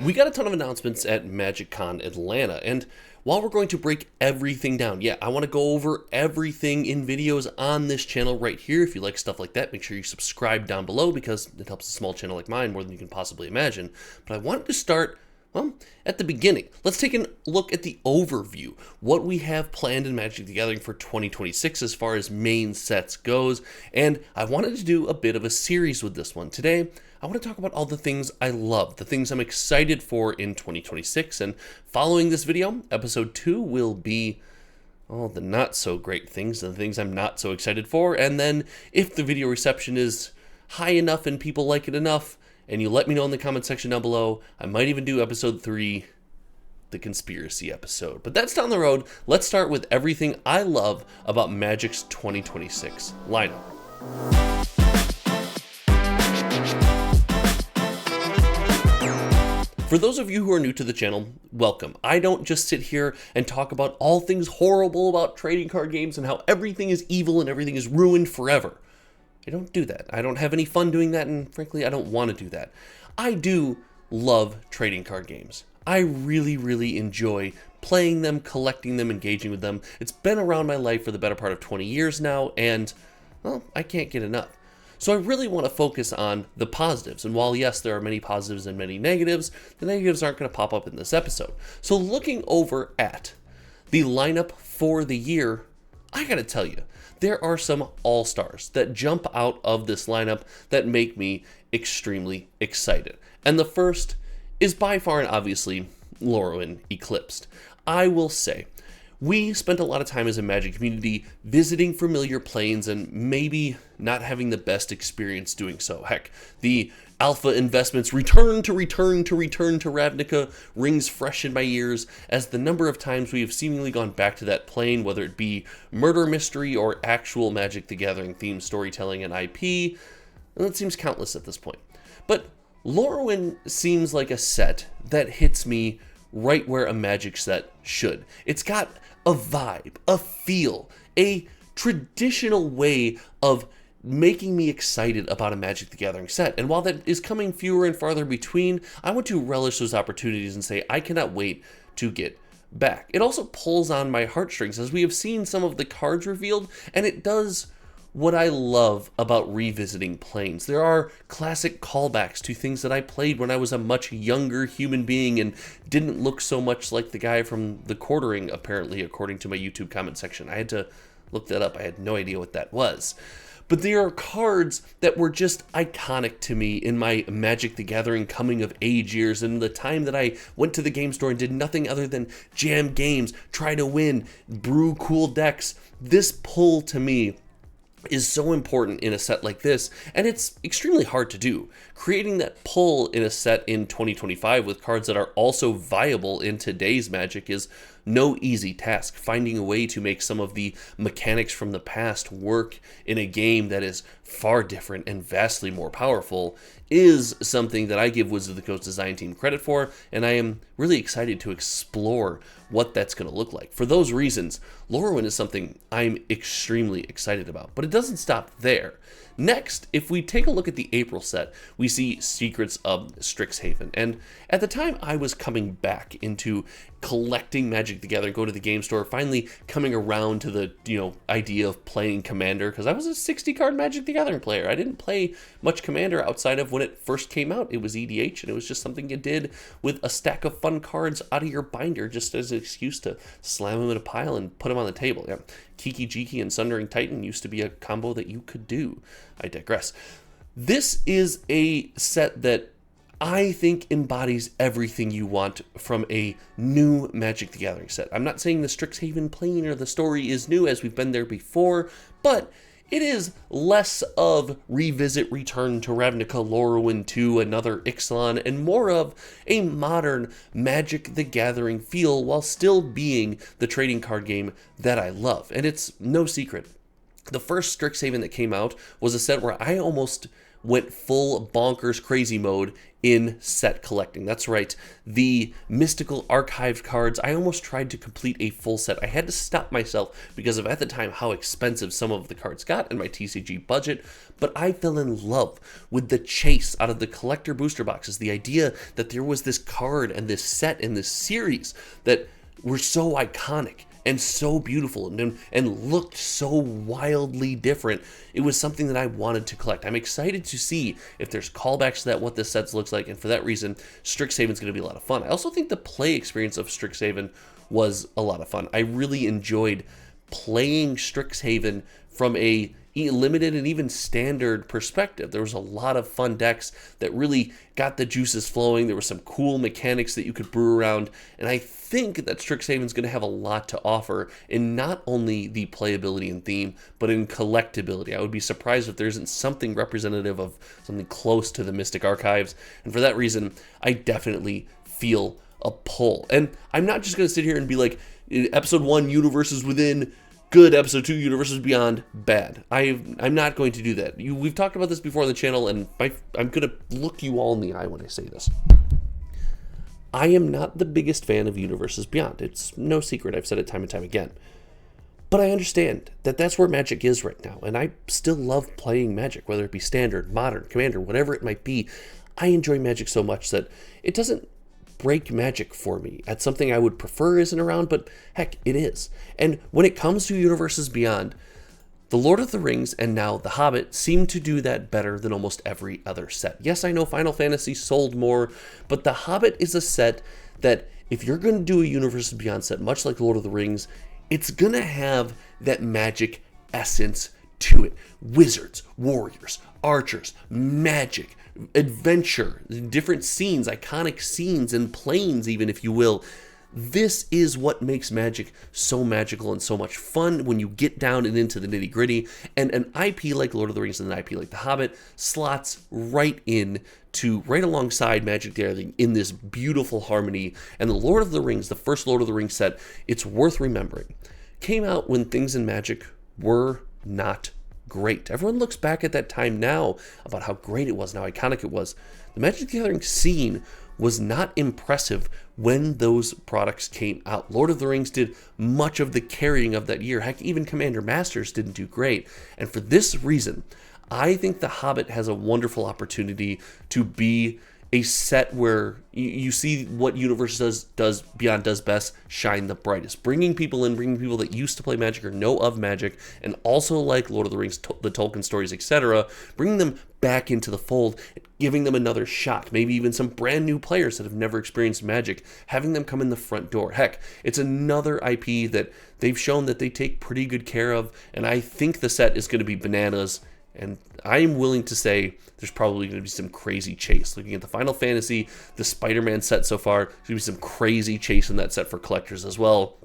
We got a ton of announcements at MagicCon Atlanta, and while we're going to break everything down, I want to go over everything in videos on this channel right here. If you like stuff like that, make sure you subscribe down below because it helps a small channel like mine more than you can possibly imagine. But I wanted to start, well, at the beginning. Let's take a look at the overview, what we have planned in Magic the Gathering for 2026 as far as main sets goes, and I wanted to do a bit of a series with this one. Today, I want to talk about all the things I love, the things I'm excited for in 2026, and following this video, episode 2 will be all the not so great things, the things I'm not so excited for, and then if the video reception is high enough and people like it enough, and you let me know in the comment section down below, I might even do episode 3, the conspiracy episode. But that's down the road. Let's start with everything I love about Magic's 2026 lineup. For those of you who are new to the channel, welcome. I don't just sit here and talk about all things horrible about trading card games and how everything is evil and everything is ruined forever. I don't do that. I don't have any fun doing that, and frankly, I don't want to do that. I do love trading card games. I really enjoy playing them, collecting them, engaging with them. It's been around my life for the better part of 20 years now, and, well, I can't get enough. So I really want to focus on the positives, and while yes, there are many positives and many negatives, the negatives aren't going to pop up in this episode. So looking over at the lineup for the year, I gotta tell you, there are some all-stars that jump out of this lineup that make me extremely excited. And the first is by far and obviously Lorwyn Eclipsed. I will say, we spent a lot of time as a Magic community visiting familiar planes and maybe not having the best experience doing so. Heck, the alpha investments return to Ravnica rings fresh in my ears as the number of times we have seemingly gone back to that plane, whether it be murder mystery or actual Magic the Gathering themed storytelling and IP, and it seems countless at this point. But Lorwyn seems like a set that hits me right where a Magic set should. It's got a vibe, a feel, a traditional way of making me excited about a Magic the Gathering set. And while that is coming fewer and farther between, I want to relish those opportunities and say, I cannot wait to get back. It also pulls on my heartstrings as we have seen some of the cards revealed, and it does what I love about revisiting planes. There are classic callbacks to things that I played when I was a much younger human being and didn't look so much like the guy from The Quartering, apparently, according to my YouTube comment section. I had to look that up. I had no idea what that was. But there are cards that were just iconic to me in my Magic the Gathering coming of age years and the time that I went to the game store and did nothing other than jam games, try to win, brew cool decks. This pull to me is so important in a set like this, and it's extremely hard to do. Creating that pull in a set in 2025 with cards that are also viable in today's Magic is no easy task. Finding a way to make some of the mechanics from the past work in a game that is far different and vastly more powerful is something that I give Wizards of the Coast design team credit for, and I am really excited to explore what that's going to look like. For those reasons, Lorwyn is something I'm extremely excited about, but it doesn't stop there. Next, if we take a look at the April set, we see Secrets of Strixhaven. And at the time I was coming back into collecting Magic the Gathering, go to the game store, finally coming around to the, idea of playing Commander, because I was a 60-card Magic the Gathering player. I didn't play much Commander outside of when it first came out. It was EDH, and it was just something you did with a stack of fun cards out of your binder just as an excuse to slam them in a pile and put them on the table. Yeah. Kiki Jiki and Sundering Titan used to be a combo that you could do. I digress. This is a set that I think embodies everything you want from a new Magic the Gathering set. I'm not saying the Strixhaven plane or the story is new, as we've been there before, but it is less of revisit Return to Ravnica Lorwyn 2, another Ixalan, and more of a modern Magic the Gathering feel while still being the trading card game that I love. And it's no secret, the first Strixhaven that came out was a set where I almost went full bonkers crazy mode in set collecting. That's right, the mystical archived cards. I almost tried to complete a full set. I had to stop myself because of, at the time, how expensive some of the cards got in my TCG budget, but I fell in love with the chase out of the collector booster boxes, the idea that there was this card and this set in this series that were so iconic and so beautiful and looked so wildly different. It was something that I wanted to collect. I'm excited to see if there's callbacks to that, what this set looks like, and for that reason, Strixhaven's going to be a lot of fun. I also think the play experience of Strixhaven was a lot of fun. I really enjoyed playing Strixhaven from a limited and even standard perspective. There was a lot of fun decks that really got the juices flowing. There were some cool mechanics that you could brew around, and I think that Strixhaven's going to have a lot to offer in not only the playability and theme, but in collectability. I would be surprised if there isn't something representative of something close to the Mystic Archives, and for that reason, I definitely feel a pull. And I'm not just going to sit here and be like, Episode 1, Universes Within, good. Episode 2, Universes Beyond, bad. I'm not going to do that. We've talked about this before on the channel, and I'm going to look you all in the eye when I say this. I am not the biggest fan of Universes Beyond. It's no secret. I've said it time and time again. But I understand that that's where Magic is right now, and I still love playing Magic, whether it be Standard, Modern, Commander, whatever it might be. I enjoy Magic so much that it doesn't break Magic for me. That's something I would prefer isn't around, but heck, it is. And when it comes to Universes Beyond, The Lord of the Rings and now The Hobbit seem to do that better than almost every other set. Yes, I know Final Fantasy sold more, but The Hobbit is a set that if you're going to do a Universes Beyond set, much like Lord of the Rings, it's going to have that Magic essence to it. Wizards, warriors, archers, magic, adventure, different scenes, iconic scenes and planes even, if you will. This is what makes Magic so magical and so much fun when you get down and into the nitty gritty, and an IP like Lord of the Rings and an IP like The Hobbit slots right alongside Magic the Gathering in this beautiful harmony. And the Lord of the Rings, the first Lord of the Rings set, it's worth remembering, came out when things in Magic were not great. Everyone looks back at that time now about how great it was and how iconic it was. The Magic the Gathering scene was not impressive when those products came out. Lord of the Rings did much of the carrying of that year. Heck, even Commander Masters didn't do great. And for this reason, I think The Hobbit has a wonderful opportunity to be a set where you see what Universes does Beyond does best, shine the brightest. Bringing people that used to play Magic or know of Magic, and also like Lord of the Rings, the Tolkien stories, etc., bringing them back into the fold, giving them another shot, maybe even some brand new players that have never experienced Magic, having them come in the front door. Heck, it's another IP that they've shown that they take pretty good care of, and I think the set is going to be bananas. And I am willing to say there's probably going to be some crazy chase. Looking at the Final Fantasy, the Spider-Man set so far, there's going to be some crazy chase in that set for collectors as well.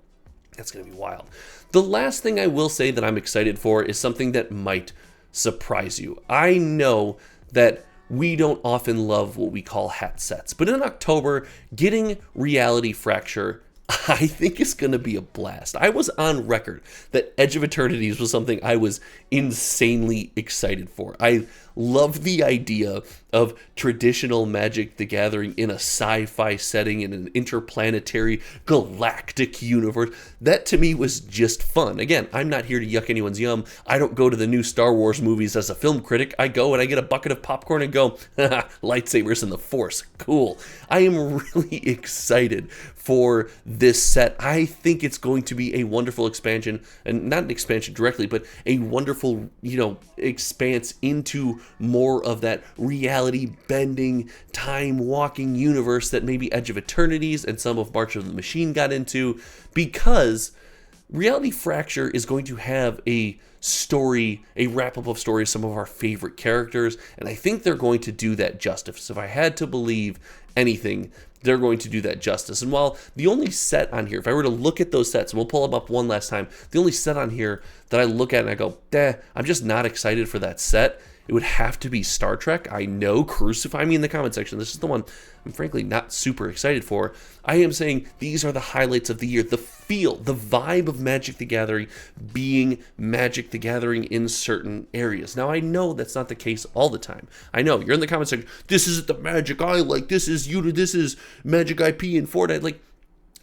That's going to be wild. The last thing I will say that I'm excited for is something that might surprise you. I know that we don't often love what we call hat sets, but in October, getting Reality Fracture, I think it's going to be a blast. I was on record that Edge of Eternities was something I was insanely excited for. I love the idea of traditional Magic the Gathering in a sci-fi setting in an interplanetary galactic universe. That to me was just fun. Again, I'm not here to yuck anyone's yum. I don't go to the new Star Wars movies as a film critic. I go and I get a bucket of popcorn and go, lightsabers and the Force. Cool. I am really excited for this set. I think it's going to be a wonderful expansion, and not an expansion directly, but a wonderful, expanse into more of that reality-bending, time-walking universe that maybe Edge of Eternities and some of March of the Machine got into, because Reality Fracture is going to have a story, a wrap-up of stories, some of our favorite characters, and I think they're going to do that justice. If I had to believe anything, they're going to do that justice. And while the only set on here, if I were to look at those sets, and we'll pull them up one last time, the only set on here that I look at and I go, I'm just not excited for that set, it would have to be Star Trek. I know, crucify me in the comment section. This is the one I'm frankly not super excited for. I am saying these are the highlights of the year. The feel, the vibe of Magic the Gathering being Magic the Gathering in certain areas. Now, I know that's not the case all the time. I know, you're in the comment section, this isn't the Magic I like, this is Magic IP and Fortnite. Like,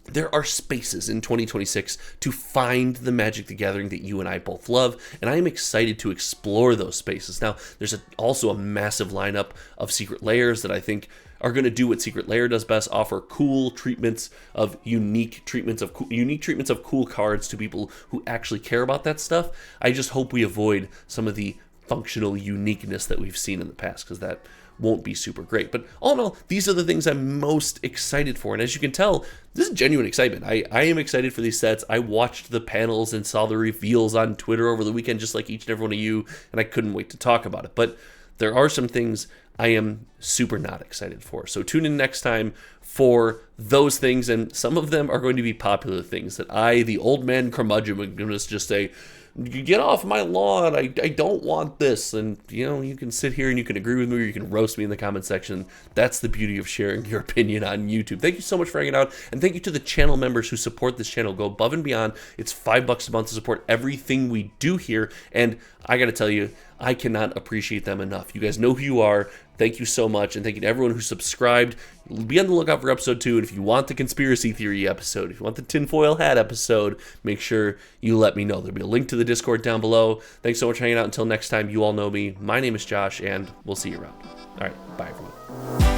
there are spaces in 2026 to find the Magic the Gathering that you and I both love, and I am excited to explore those spaces. Now, there's also a massive lineup of Secret Lairs that I think are going to do what Secret Lair does best, offer cool treatments of unique treatments of cool cards to people who actually care about that stuff. I just hope we avoid some of the functional uniqueness that we've seen in the past, because that won't be super great. But all in all, these are the things I'm most excited for. And as you can tell, this is genuine excitement. I am excited for these sets. I watched the panels and saw the reveals on Twitter over the weekend, just like each and every one of you, and I couldn't wait to talk about it. But there are some things I am super not excited for. So tune in next time for those things, and some of them are going to be popular things that I, the old man curmudgeon, am going to just say, get off my lawn, I don't want this. And you can sit here and you can agree with me, or you can roast me in the comment section. That's the beauty of sharing your opinion on YouTube. Thank you so much for hanging out, and thank you to the channel members who support this channel. Go above and beyond. It's $5 a month to support everything we do here, and I gotta tell you, I cannot appreciate them enough. You guys know who you are. Thank you so much, and thank you to everyone who subscribed. Be on the lookout for episode 2, and if you want the conspiracy theory episode, if you want the tinfoil hat episode, make sure you let me know. There'll be a link to the Discord down below. Thanks so much for hanging out. Until next time, you all know me. My name is Josh, and we'll see you around. All right, bye everyone.